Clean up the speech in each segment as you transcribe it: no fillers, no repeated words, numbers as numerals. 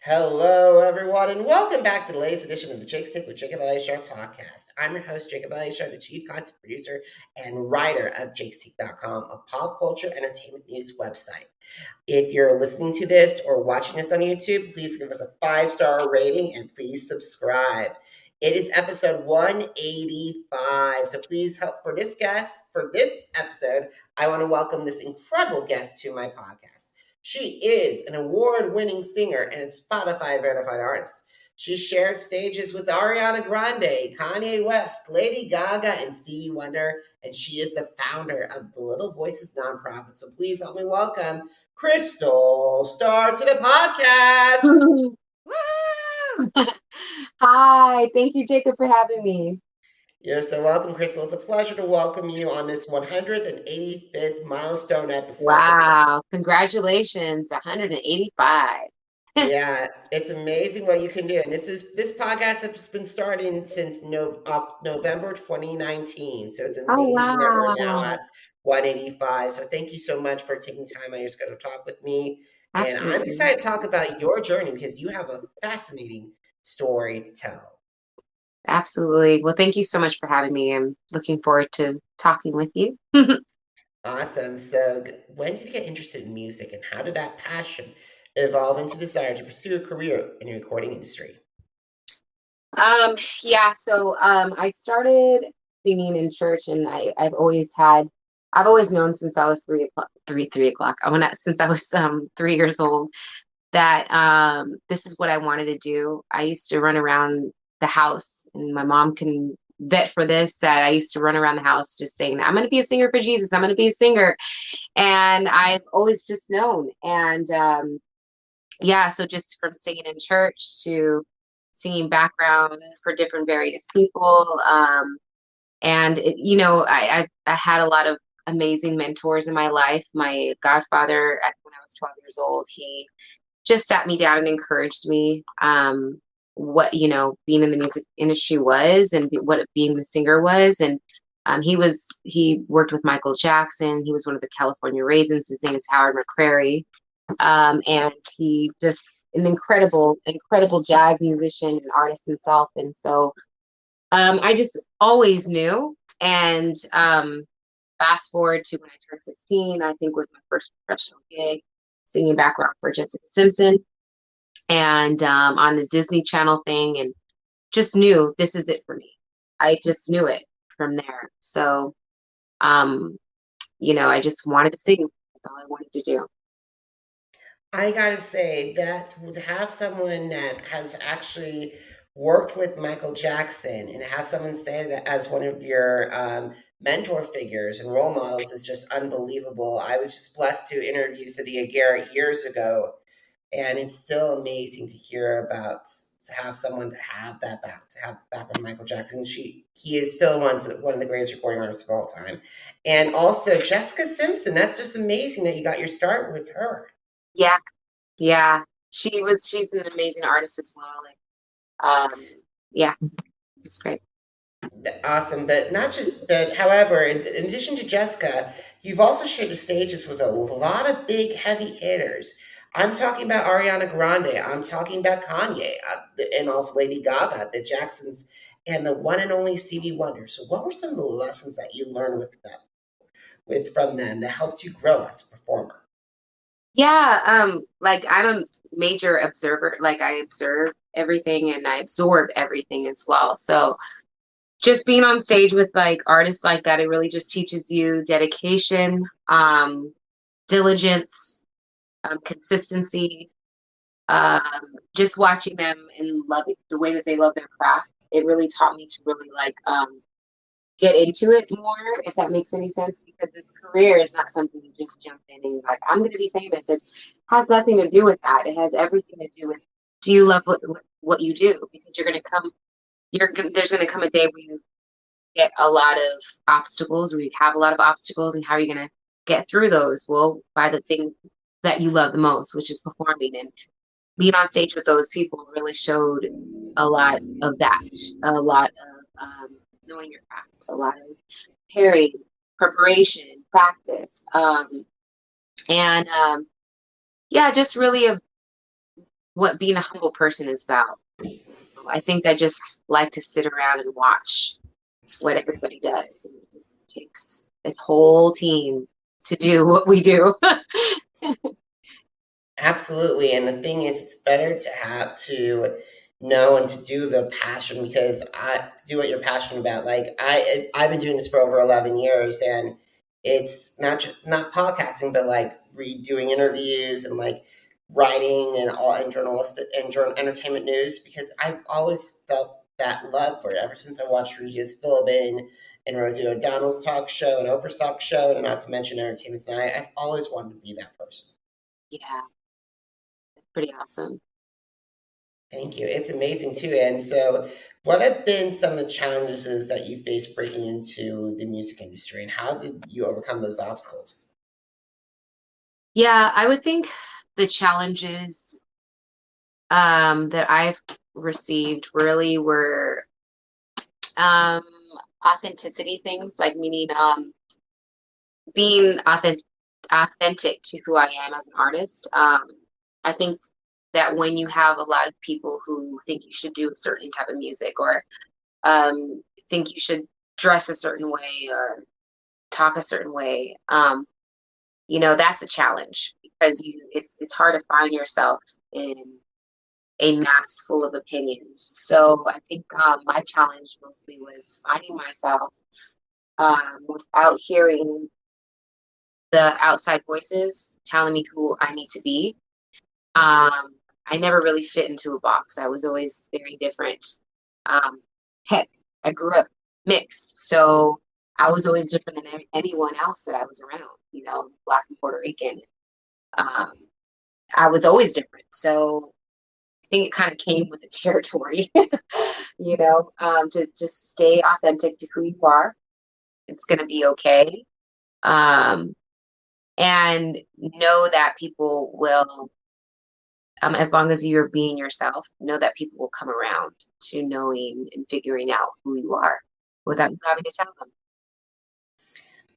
Hello, everyone, and welcome back to the latest edition of the Jake Stick with Jacob Elyachar Podcast. I'm your host, Jacob Elyachar, the chief content producer and writer of jakestick.com, a pop culture entertainment news website. If you're listening to this or watching this on YouTube, please give us a 5-star rating and please subscribe. It is episode 185. So please help for this episode. I want to welcome this incredible guest to my podcast. She is an award-winning singer and a Spotify verified artist. She shared stages with Ariana Grande, Kanye West, Lady Gaga, and Stevie Wonder, and she is the founder of the Little Voices nonprofit. So please help me welcome Crystal Starr to the podcast. Woo! Hi, thank you, Jacob, for having me. You're so welcome, Crystal. It's a pleasure to welcome you on this 185th milestone episode. Wow, congratulations, 185. Yeah, it's amazing what you can do. And this podcast has been starting since November 2019. So it's Oh, amazing that we're now wow. at 185. So thank you so much for taking time on your schedule to talk with me. And I'm Absolutely. excited to talk about your journey because you have a fascinating story to tell. Absolutely. Well, thank you so much for having me. I'm looking forward to talking with you. Awesome. So when did you get interested in music and how did that passion evolve into desire to pursue a career in the recording industry? Um, I started singing in church, and I've always known since I was 3 o'clock, 3 o'clock, since I was 3 years old, that this is what I wanted to do. I used to run around the house, and my mom can vet for this, that I used to run around the house just saying, I'm going to be a singer for Jesus. I'm going to be a singer. And I've always just known. And so just from singing in church to singing background for different various people. I had a lot of amazing mentors in my life. My godfather, when I was 12 years old, he just sat me down and encouraged me, what being in the music industry was, and what being the singer was. And he worked with Michael Jackson. He was one of the California Raisins. His name is Howard McCrary. And he just an incredible jazz musician and artist himself. And so I just always knew. And fast forward to when I turned 16, I think was my first professional gig, singing background for Jessica Simpson, and on the Disney Channel thing, and just knew this is it for me. I just knew it from there. So, um, I just wanted to sing. That's all I wanted to do. I gotta say that to have someone that has actually worked with Michael Jackson and have someone say that as one of your mentor figures and role models is just unbelievable. I was just blessed to interview Sadia Garrett years ago, and it's still amazing to hear about to have someone to have that to have background Michael Jackson. He is still one of the greatest recording artists of all time, and also Jessica Simpson. That's just amazing that you got your start with her. Yeah, yeah. She's an amazing artist as well. Yeah, it's great. Awesome, but not just, but however, in addition to Jessica, you've also shared the stages with a lot of big heavy hitters. I'm talking about Ariana Grande. I'm talking about Kanye, and also Lady Gaga, the Jacksons, and the one and only Stevie Wonder. So, what were some of the lessons that you learned with from them that helped you grow as a performer? Yeah, like I'm a major observer. Like I observe everything and I absorb everything as well. So just being on stage with like artists like that, it really just teaches you dedication, diligence, consistency. Um, just watching them and loving the way that they love their craft, it really taught me to really like get into it more, if that makes any sense, because this career is not something you just jump in and you're like, I'm going to be famous. It has nothing to do with that. It has everything to do with, do you love what you do? Because there's going to come a day where you get a lot of obstacles, where you have a lot of obstacles, and how are you going to get through those? Well, by the thing that you love the most, which is performing. And being on stage with those people really showed a lot of that, a lot of knowing your craft, a lot of preparing, preparation, practice, and yeah, just really what being a humble person is about. I think I just like to sit around and watch what everybody does. And it just takes a whole team to do what we do. Absolutely. And the thing is, it's better to have to know and to do the passion because to do what you're passionate about. Like I've been doing this for over 11 years and it's not podcasting, but like redoing interviews and like writing and all and journalistic and entertainment news because I've always felt that love for it ever since I watched Regis Philbin and Rosie O'Donnell's talk show and Oprah's talk show, and not to mention Entertainment Tonight. I've always wanted to be that person. Yeah, it's pretty awesome. Thank you. It's amazing too. And so, what have been some of the challenges that you faced breaking into the music industry, and how did you overcome those obstacles? Yeah, I would think the challenges that I've received really were um, authenticity things, like meaning being authentic to who I am as an artist. I think that when you have a lot of people who think you should do a certain type of music or think you should dress a certain way or talk a certain way, that's a challenge because it's hard to find yourself in a mass full of opinions. So I think my challenge mostly was finding myself without hearing the outside voices telling me who I need to be. I never really fit into a box. I was always very different. Um, Heck, I grew up mixed, so I was always different than anyone else that I was around. Black and Puerto Rican. Um, I was always different, so I think it kind of came with the territory. To just stay authentic to who you are. It's going to be okay. Um, and know that people will, as long as you're being yourself, know that people will come around to knowing and figuring out who you are without you having to tell them.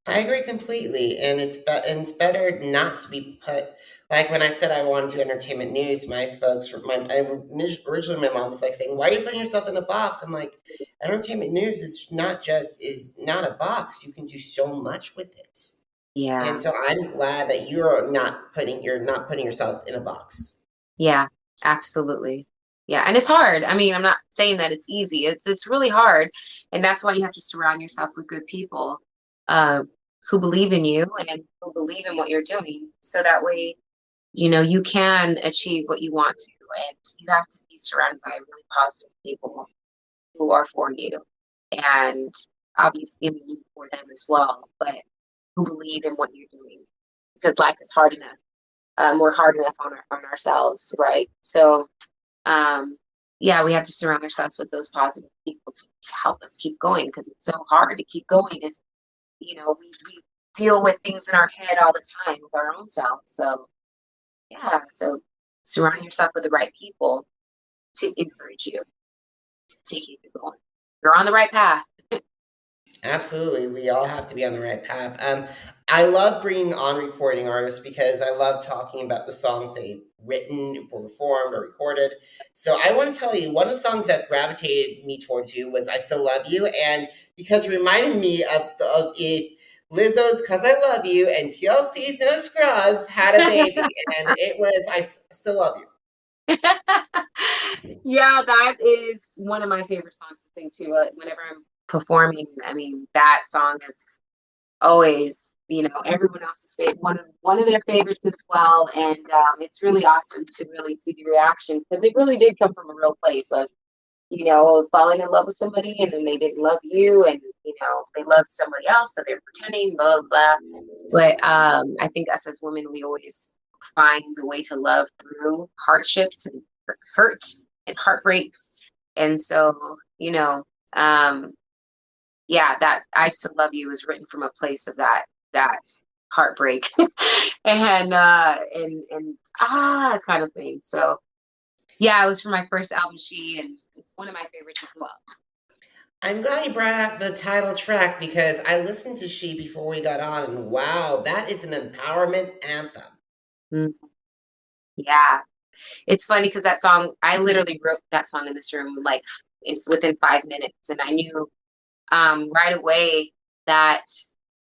I agree completely, and it's better not to be put like when I said I wanted to do entertainment news. Originally my mom was like saying, "Why are you putting yourself in a box?" I'm like, entertainment news is not a box. You can do so much with it. And Yeah. so I'm glad that you're not putting yourself in a box. Yeah, absolutely. Yeah, and it's hard. I mean, I'm not saying that it's easy. It's really hard, and that's why you have to surround yourself with good people uh, who believe in you and who believe in what you're doing, so that way, you can achieve what you want to. And you have to be surrounded by really positive people who are for you, and obviously, I mean, you for them as well, but who believe in what you're doing, because life is hard enough. We're hard enough on ourselves, right? So, um, yeah, we have to surround ourselves with those positive people to help us keep going because it's so hard to keep going if we deal with things in our head all the time with our own self. So, yeah, so surround yourself with the right people to encourage you to keep it going. You're on the right path. Absolutely. We all have to be on the right path. I love bringing on recording artists because I love talking about the songs they've written or performed or recorded. So I want to tell you, one of the songs that gravitated me towards you was I Still Love You. And because it reminded me of if Lizzo's Cause I Love You and TLC's No Scrubs had a baby. And it was Still Love You. Yeah, that is one of my favorite songs to sing too. Whenever I'm performing, I mean, that song is always, everyone else's favorite, one of their favorites as well. And it's really awesome to really see the reaction because it really did come from a real place of, falling in love with somebody and then they didn't love you, and they loved somebody else, but they're pretending, blah blah blah. But I think us as women, we always find the way to love through hardships and hurt and heartbreaks. And so, um, yeah, that I Still Love You is written from a place of that heartbreak and kind of thing. So yeah, it was from my first album, She, and it's one of my favorites as well. I'm glad you brought up the title track because I listened to She before we got on, and wow, that is an empowerment anthem. Mm, yeah. it's funny because that song, I literally wrote that song in this room like within 5 minutes, and I knew right away that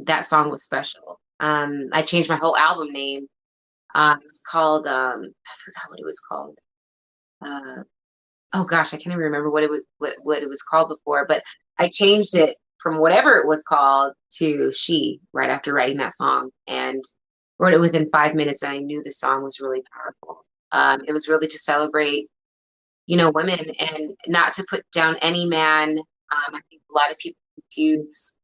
that song was special. I changed my whole album name. It was called I forgot what it was called. Uh, oh gosh, I can't even remember what it was called before, but I changed it from whatever it was called to She right after writing that song, and wrote it within 5 minutes, and I knew the song was really powerful. It was really to celebrate, women, and not to put down any man. I think a lot of people confuse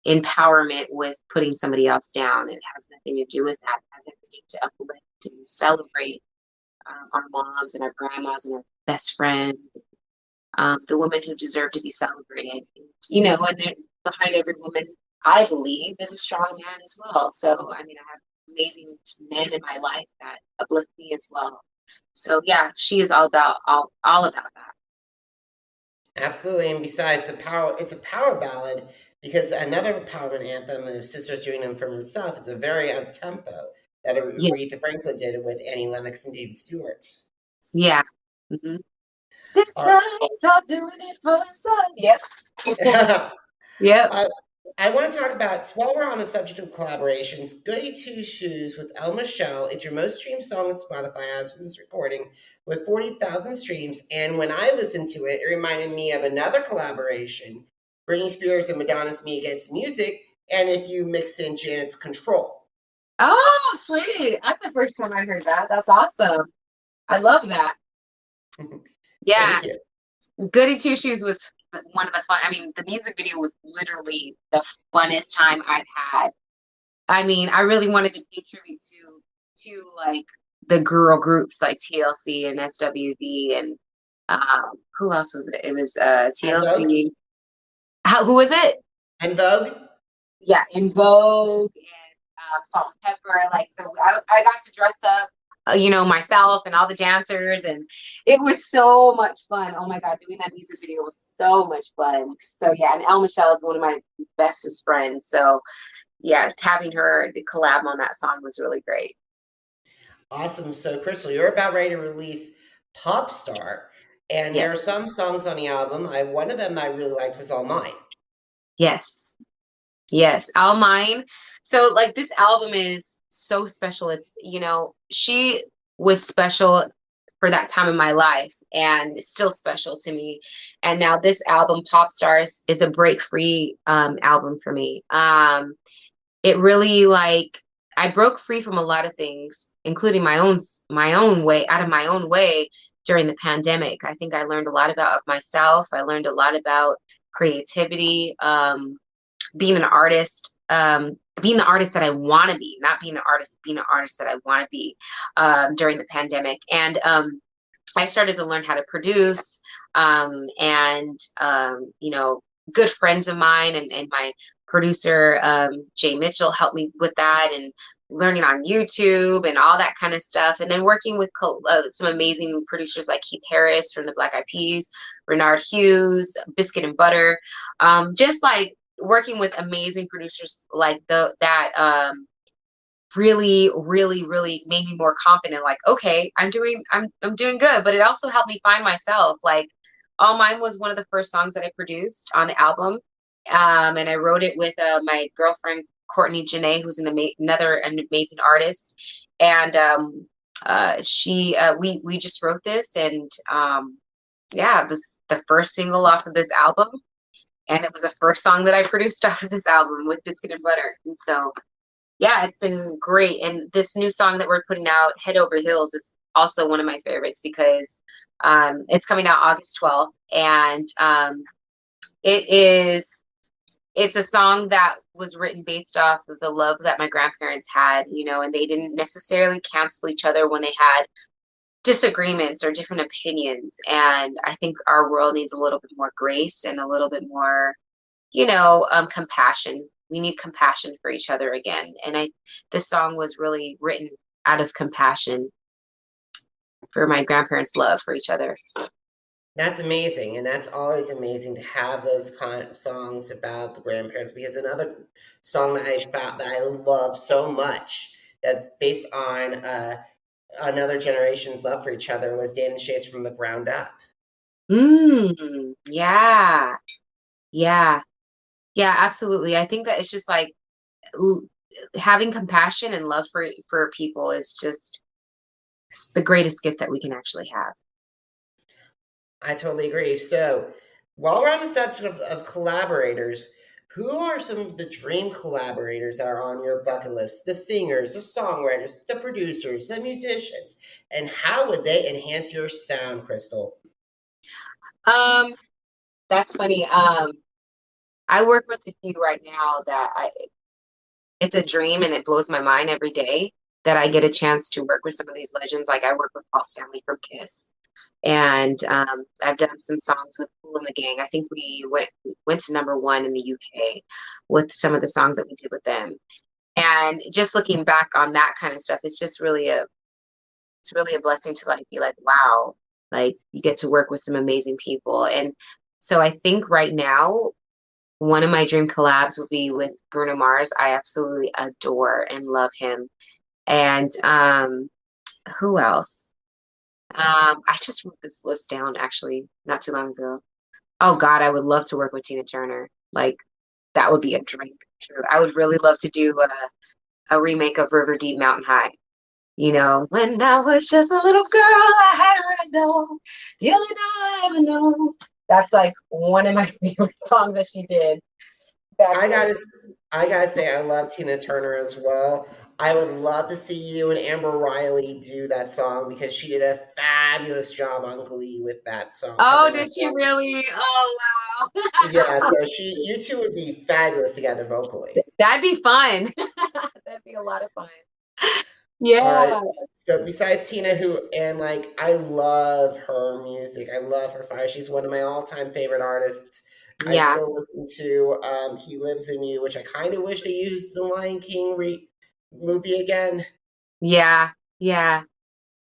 empowerment with putting somebody else down. It has nothing to do with that. It has everything to uplift and celebrate our moms and our grandmas and our best friends, the women who deserve to be celebrated. And then behind every woman, I believe, is a strong man as well. So, I mean, I have amazing men in my life that uplift me as well. So, yeah, She is all about that. Absolutely. And besides it's a power ballad because another empowerment anthem of Sisters Doing Them for Himself, it's a very up tempo that Yeah, Aretha Franklin did with Annie Lennox and David Stewart. yeah. Hmm. Sisters All are doing it for themselves. Yep. right. Yep. I want to talk about, while we're on the subject of collaborations, Goody Two Shoes with El Michelle. It's your most streamed song on Spotify as of this recording with 40,000 streams. And when I listened to it, it reminded me of another collaboration, Britney Spears and Madonna's Me Against Music. And if you mix in Janet's Control. Oh, sweet. That's the first time I heard that. That's awesome. I love that. Yeah. Thank you. Goody Two Shoes was one of the fun. I mean, the music video was literally the funnest time I've had. I mean, I really wanted to pay tribute to like the girl groups like TLC and SWV and who else was it? It was And Vogue? TLC. Who was it? And Vogue? Yeah, In Vogue and Salt and Pepper. Like, so I got to dress up, myself and all the dancers, and it was so much fun. Oh my God, doing that music video was so much fun. So yeah, and El Michelle is one of my bestest friends. So yeah, having her to collab on that song was really great. Awesome. So, Crystal, you're about ready to release Pop Star. And Yeah. there are some songs on the album. One of them I really liked was All Mine. Yes. Yes. All Mine. So like this album is so special. It's, she was special for that time in my life and it's still special to me. And now this album, Pop Stars, is a break free album for me. It really like I broke free from a lot of things, including my own way out of my own way during the pandemic. I think I learned a lot about myself. I learned a lot about creativity, being an artist, being the artist that I want to be, not being an artist, being an artist that I want to be during the pandemic. And I started to learn how to produce, and good friends of mine and my producer Jay Mitchell helped me with that, and learning on YouTube and all that kind of stuff, and then working with some amazing producers like Keith Harris from the Black Eyed Peas, Renard Hughes, Biscuit and Butter, just like working with amazing producers like that really, really, really made me more confident. Like, okay, I'm doing good. But it also helped me find myself. Like, All Mine was one of the first songs that I produced on the album, and I wrote it with my girlfriend Courtney Janae, who's an amazing artist. And she we just wrote this, and yeah, this the first single off of this album, and it was the first song that I produced off of this album with Biscuit and Butter. And so yeah, it's been great. And this new song that we're putting out, Head Over Heels, is also one of my favorites because it's coming out August 12th. And it is, it's a song that was written based off of the love that my grandparents had, and they didn't necessarily cancel each other when they had disagreements or different opinions. And I think our world needs a little bit more grace and a little bit more compassion. We need compassion for each other again. And this song was really written out of compassion for my grandparents' love for each other. That's amazing. And that's always amazing to have those kind of songs about the grandparents, because another song that I found that I love so much that's based on another generation's love for each other was Dan and Shay's From the Ground Up. Yeah. Yeah. Yeah, absolutely. I think that it's just like having compassion and love for people is just the greatest gift that we can actually have. I totally agree. So, while we're on the subject of collaborators, who are some of the dream collaborators that are on your bucket list? The singers, the songwriters, the producers, the musicians, and how would they enhance your sound, Crystal? Um, that's funny. I work with a few right now that it's a dream and it blows my mind every day that I get a chance to work with some of these legends. Like I work with Paul Stanley from Kiss. And I've done some songs with Kool and the Gang. I think we went to #1 in the UK with some of the songs that we did with them. And just looking back on that kind of stuff, it's really a blessing to like be like, wow, like you get to work with some amazing people. And so I think right now one of my dream collabs would be with Bruno Mars. I absolutely adore and love him. And who else? I just wrote this list down actually not too long ago. Oh God, I would love to work with Tina Turner. Like that would be a dream come true. I would really love to do a remake of River Deep Mountain High. You know, when I was just a little girl, I had a red doll. The only doll I ever know. That's like one of my favorite songs that she did back I then. gotta, I gotta say, I love Tina Turner as well. I would love to see you and Amber Riley do that song because she did a fabulous job on Glee with that song, Oh, covering did that she song. really? Oh, Yeah, wow. so you two would be fabulous together vocally. That'd be fun. That'd be a lot of fun. All right. Yeah. So besides Tina, who and like I love her music. I love her fire. She's one of my all-time favorite artists. I Yeah. still listen to He Lives in You, which I kind of wish they used the Lion King movie again. Yeah. Yeah.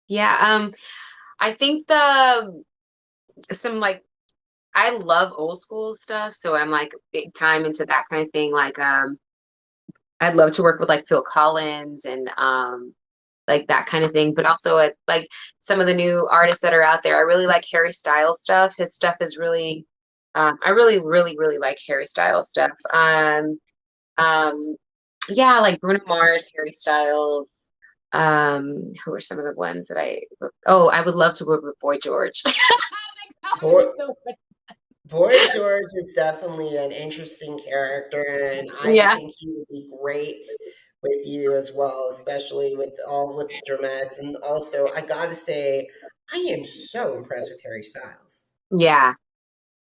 Yeah. I think the some like I love old school stuff, so I'm like big time into that kind of thing. Like I'd love to work with like Phil Collins and like that kind of thing, but also like some of the new artists that are out there. I really like Harry Styles stuff. His stuff is really I really, really, really like Harry Styles stuff. Um yeah, like Bruno Mars, Harry Styles. Who are some of the ones that I would love to work with Boy George. That would Boy, be so fun. Boy George is definitely an interesting character, and I Yeah. think he would be great with you as well, especially with the dramatics. And also, I gotta say, I am so impressed with Harry Styles. Yeah.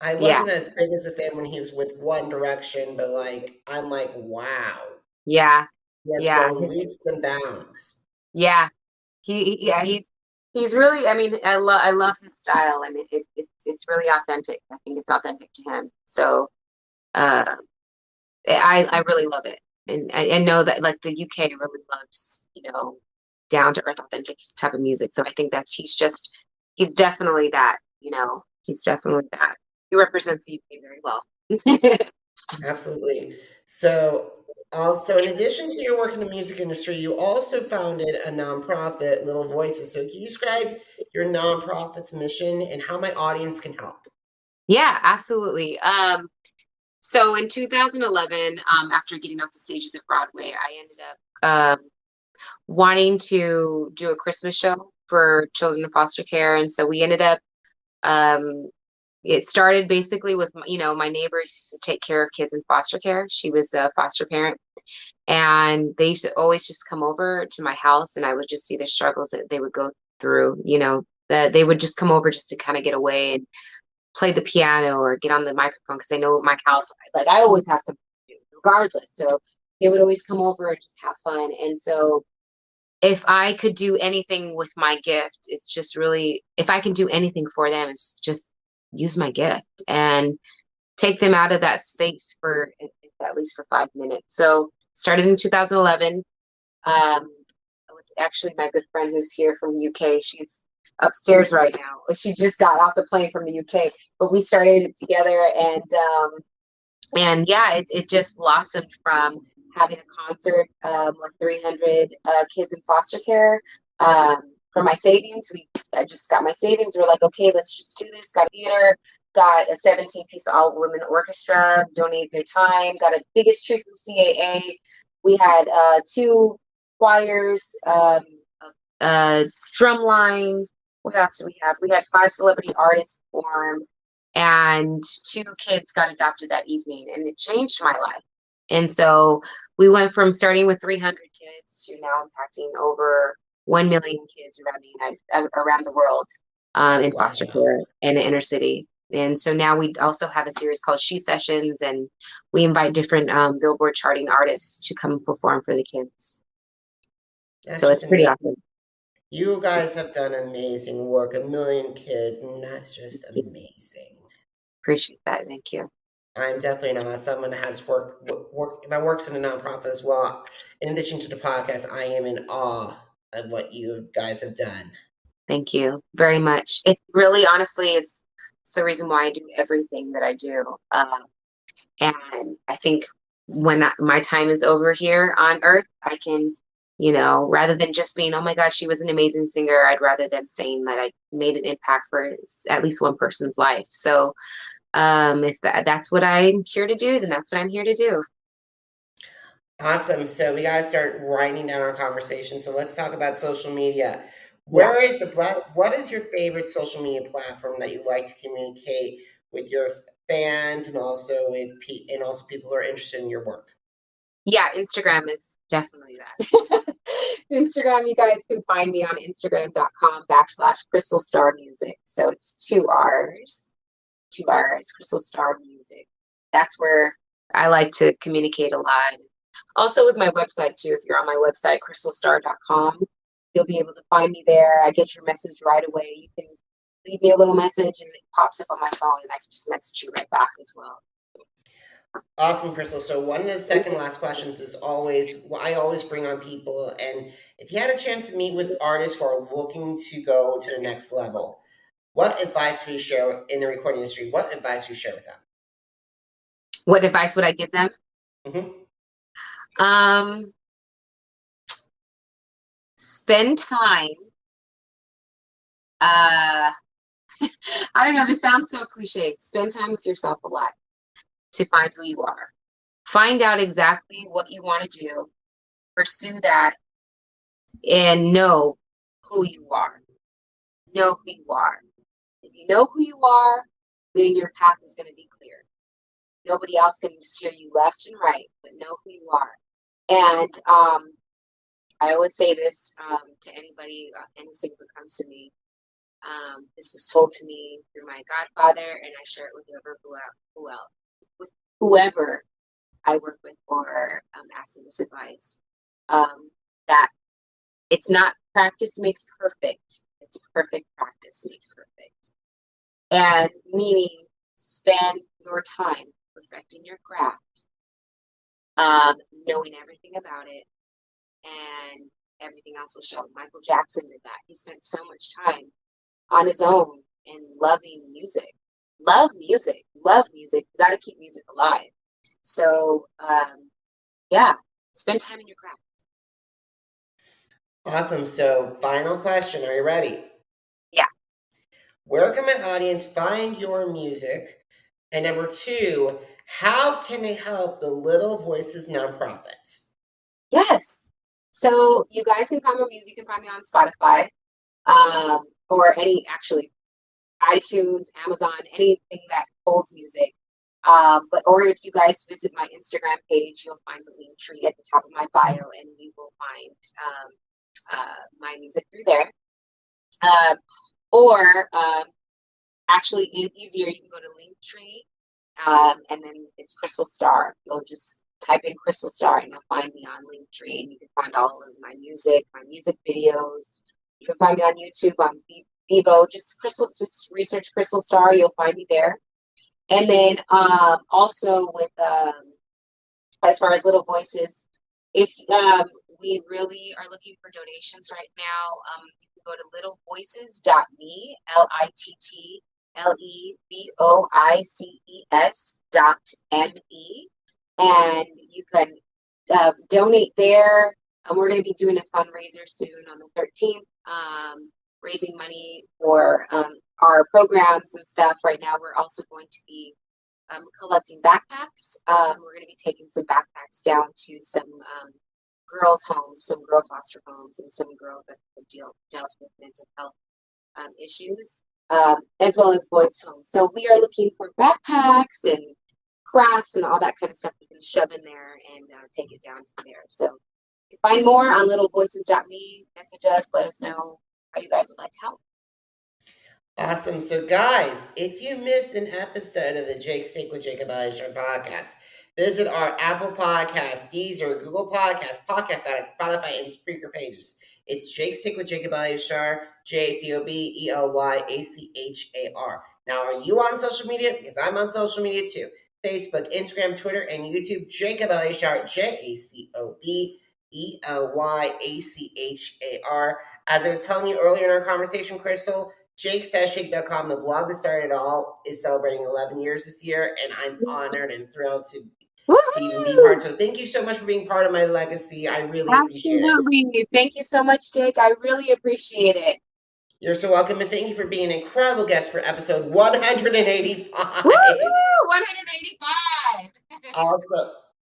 I Yeah. wasn't as big as a fan when he was with One Direction, but like I'm like, wow, Yeah. he has Yeah. grown leaps and bounds. Yeah. Yeah, he's really, I mean, I love his style and it's really authentic. I think it's authentic to him. So uh I really love it. And I know that like the UK really loves, down to earth authentic type of music. So I think that he's definitely that, he's definitely that. He represents the UK very well. Absolutely. So, also, in addition to your work in the music industry, you also founded a nonprofit, Little Voices. So, can you describe your nonprofit's mission and how my audience can help? Yeah, absolutely. So in 2011, after getting off the stages of Broadway, I ended up wanting to do a Christmas show for children in foster care. And so we ended up, um, it started basically with, my neighbors used to take care of kids in foster care. She was a foster parent. And they used to always just come over to my house and I would just see the struggles that they would go through, that they would just come over just to kind of get away and play the piano or get on the microphone because I know at my house, like I always have something to do regardless. So they would always come over and just have fun. And so if I could do anything with my gift, it's just really, if I can do anything for them, it's just use my gift and take them out of that space for at least for 5 minutes. So started in 2011. With actually my good friend who's here from UK. She's upstairs right now. She just got off the plane from the UK, but we started it together and yeah, it just blossomed from having a concert with 300 kids in foster care. from my savings. I just got my savings. We're like, okay, let's just do this. Got a theater, got a 17-piece all-women orchestra, donated their time, got a biggest tree from CAA. We had 2 choirs, drum line. What else do we have? We had 5 celebrity artists perform, and 2 kids got adopted that evening, and it changed my life. And so we went from starting with 300 kids to now impacting over 1 million kids around the world in foster Wow. care in the inner city. And so now we also have a series called She Sessions, and we invite different Billboard charting artists to come perform for the kids. That's So just it's pretty amazing. awesome. You guys have done amazing work, 1 million kids, and that's just Thank you. amazing. Appreciate that. Thank you. I'm definitely not someone that has that works in a nonprofit as well. In addition to the podcast, I am in awe of what you guys have done. Thank you very much. It really, honestly, it's the reason why I do everything that I do. And I think when my time is over here on Earth, I can, rather than just being, oh my God, she was an amazing singer, I'd rather them saying that I made an impact for at least one person's life. So if that's what I'm here to do, then that's what I'm here to do. Awesome. So we got to start writing down our conversation. So let's talk about social media. Yeah. What is your favorite social media platform that you like to communicate with your fans and also and also people who are interested in your work? Yeah, Instagram is definitely that. Instagram, you guys can find me on Instagram.com/Crystal Starr Music. So it's 2 R's, Crystal Starr Music. That's where I like to communicate a lot. Also with my website too, if you're on my website, crystalstarr.com, you'll be able to find me there. I get your message right away. You can leave me a little message and it pops up on my phone and I can just message you right back as well. Awesome, Crystal. So one of the second last questions is I always bring on people, and if you had a chance to meet with artists who are looking to go to the next level, what advice would you share in the recording industry? What advice would you share with them? What advice would I give them? Mm-hmm. Spend time. I don't know, this sounds so cliche. Spend time with yourself a lot to find who you are. Find out exactly what you want to do, pursue that, and know who you are. Know who you are. If you know who you are, then your path is going to be clear. Nobody else can steer you left and right, but know who you are. And I always say this to anybody, any singer who comes to me. This was told to me through my godfather, and I share it with whoever I work with or asking this advice. That it's not practice makes perfect. It's perfect practice makes perfect. And meaning spend your time perfecting your craft, knowing everything about it, and everything else will show. Michael Jackson did that. He spent so much time on his own and loving music. Love music. Love music. You got to keep music alive. So, yeah, spend time in your craft. Awesome. So final question. Are you ready? Yeah. Where can my audience find your music? And number 2, how can they help the Little Voices nonprofit? Yes. So you guys can find my music. You can find me on Spotify, or actually iTunes, Amazon, anything that holds music. Or if you guys visit my Instagram page, you'll find the link tree at the top of my bio, and you will find my music through there. Or actually, easier, you can go to Linktree, and then it's Crystal Starr. You'll just type in Crystal Starr, and you'll find me on Linktree, and you can find all of my music videos. You can find me on YouTube on Vivo. Just research Crystal Starr. You'll find me there. And then also with as far as Little Voices, if we really are looking for donations right now, you can go to littlevoices.me, LittleVoices.me, and you can donate there. We're going to be doing a fundraiser soon on the 13th, raising money for our programs and stuff. Right now, we're also going to be collecting backpacks. We're going to be taking some backpacks down to some girls' homes, some girl foster homes, and some girls that have dealt with mental health issues, as well as boys' homes. So we are looking for backpacks and crafts and all that kind of stuff we can shove in there and take it down to there. So you can find more on littlevoices.me. Message us, let us know how you guys would like to help. Awesome. So, guys, if you missed an episode of the Jake Stick with Jacob Elyachar podcast, visit our Apple Podcasts, Deezer, Google Podcasts, Podcast Addict, Spotify, and Spreaker pages. It's Jake Stick with Jacob Elyachar, JACOBELYACHAR. Now, are you on social media? Because I'm on social media too. Facebook, Instagram, Twitter, and YouTube. Jacob Elyachar, JACOBELYACHAR. As I was telling you earlier in our conversation, Crystal, Jakes-Shake.com, the blog that started it all, is celebrating 11 years this year, and I'm honored and thrilled to even be part. So thank you so much for being part of my legacy. I really appreciate it. Absolutely. Thank you so much, Jake. I really appreciate it. You're so welcome, and thank you for being an incredible guest for episode 185. Woo-hoo! 185.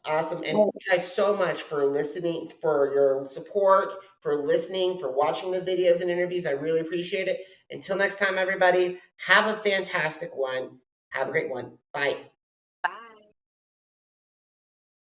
Awesome. And thank you guys so much for listening, for your support, for listening, for watching the videos and interviews. I really appreciate it. Until next time, everybody, have a fantastic one. Have a great one. Bye.